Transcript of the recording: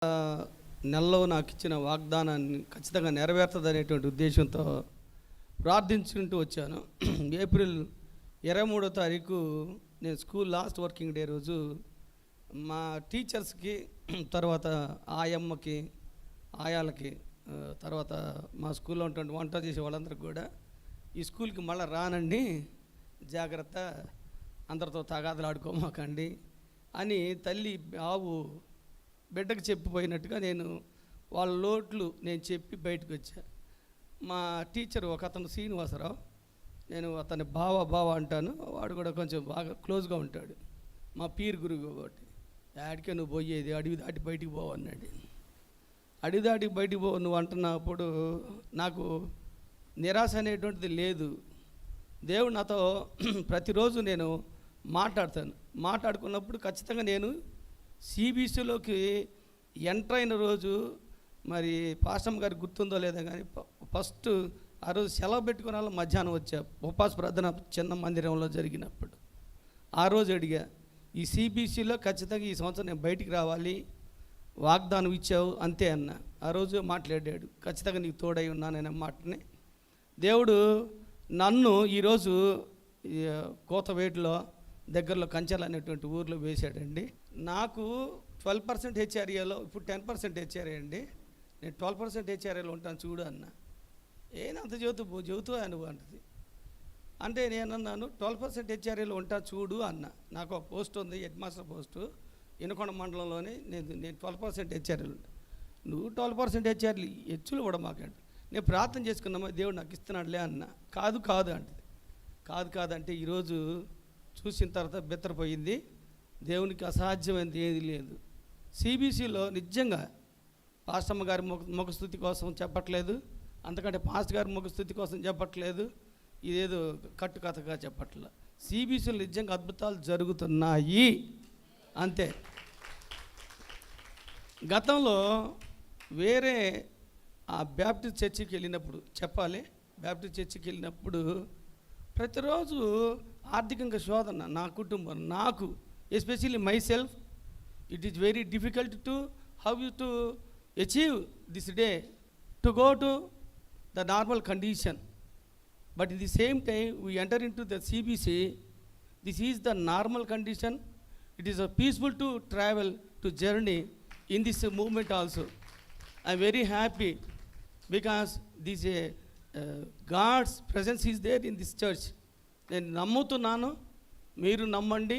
నెలలో నాకు ఇచ్చిన వాగ్దానాన్ని ఖచ్చితంగా నెరవేరుతుందనేటువంటి ఉద్దేశంతో ప్రార్థించుకుంటూ వచ్చాను. ఏప్రిల్ 23వ తారీఖు నేను స్కూల్ లాస్ట్ వర్కింగ్ డే రోజు మా టీచర్స్కి, తర్వాత ఆయమ్మకి, ఆయాలకి, తర్వాత మా స్కూల్లో ఉన్నటువంటి వంట చేసే వాళ్ళందరికీ కూడా ఈ స్కూల్కి మళ్ళీ రానండి, జాగ్రత్త, అందరితో తగాదలు ఆడుకోమాకండి అని తల్లి ఆవు బిడ్డకు చెప్పిపోయినట్టుగా నేను వాళ్ళ లోట్లు నేను చెప్పి బయటకు వచ్చా. మా టీచర్ ఒక అతను శ్రీనివాసరావు, నేను అతని బావ అంటాను, వాడు కూడా కొంచెం బాగా క్లోజ్గా ఉంటాడు, మా పీర్ గురువు ఒకటి. యాడికే నువ్వు పోయేది, అడవి దాటి బయటికి పోవు అన్నాడు. అడవి దాటి బయటికి పోవు నువ్వు అంటున్నప్పుడు నాకు నిరాశ అనేటువంటిది లేదు. దేవుడు నాతో ప్రతిరోజు నేను మాట్లాడుకున్నప్పుడు ఖచ్చితంగా నేను సిబిసిలోకి ఎంటర్ అయిన రోజు, మరి పాస్టమ్ గారికి గుర్తుందో లేదో కానీ, ఫస్ట్ ఆ రోజు సెలవు పెట్టుకుని వాళ్ళు మధ్యాహ్నం వచ్చా. ఉపవాస ప్రార్థన చిన్న మందిరంలో జరిగినప్పుడు ఆ రోజు అడిగా, ఈ సిబిసిలో ఖచ్చితంగా ఈ సంవత్సరం నేను బయటికి రావాలి, వాగ్దానం ఇచ్చావు అంతే అన్న. ఆ రోజు మాట్లాడాడు, ఖచ్చితంగా నీకు తోడై ఉన్నాననే మాటని దేవుడు నన్ను ఈరోజు కోతవేటులో దగ్గరలో కంచెలు అనేటువంటి ఊర్లో వేశాడండి. నాకు 12% హెచ్ఆర్ఏలో, ఇప్పుడు 10% హెచ్ఆర్ఏ అండి. నేను 12% హెచ్ఆర్ఏలో ఉంటాను చూడు అన్న. ఏనంత చెబుతూ నువ్వు అంటది. అంటే నేను అన్నాను 12% హెచ్ఆర్ఏలో ఉంటా చూడు అన్న. నాకు ఒక పోస్ట్ ఉంది, హెడ్ మాస్టర్ పోస్టు, ఇనకొండ మండలంలోనే. నేను 12% హెచ్ఆర్ఏలు ఉంటాను. నువ్వు 12% హెచ్ఆర్ఏలు హెచ్చులు కూడా మాకండి. నేను ప్రార్థన చేసుకున్నామా, దేవుడు నాకు ఇస్తున్నాడులే అన్న. కాదు అంటది. కాదంటే ఈరోజు చూసిన తర్వాత బెత్తరపోయింది. దేవునికి అసాధ్యమైనది ఏది లేదు. సిబిసిలో నిజంగా పాస్టమ్మ గారి ముఖస్థుతి కోసం చెప్పట్లేదు, అంతకంటే పాస్ట్ గారి ముఖస్థుతి కోసం చెప్పట్లేదు, ఇదేదో కట్టుకథగా చెప్పట్లేదు. సిబిసిలో నిజంగా అద్భుతాలు జరుగుతున్నాయి అంతే. గతంలో వేరే ఆ బ్యాప్టిస్ట్ చర్చికి వెళ్ళినప్పుడు ప్రతిరోజు ఆర్థికంగా శోధన. నా కుటుంబం, నాకు especially myself, it is very difficult to how you to achieve this day to go to the normal condition. But in the same time we enter into the CBC. This is the normal condition. It is peaceful to travel to journey in this moment also. I'm very happy because this God's presence is there in this church. నేను నమ్ముతున్నాను, మీరు నమ్మండి,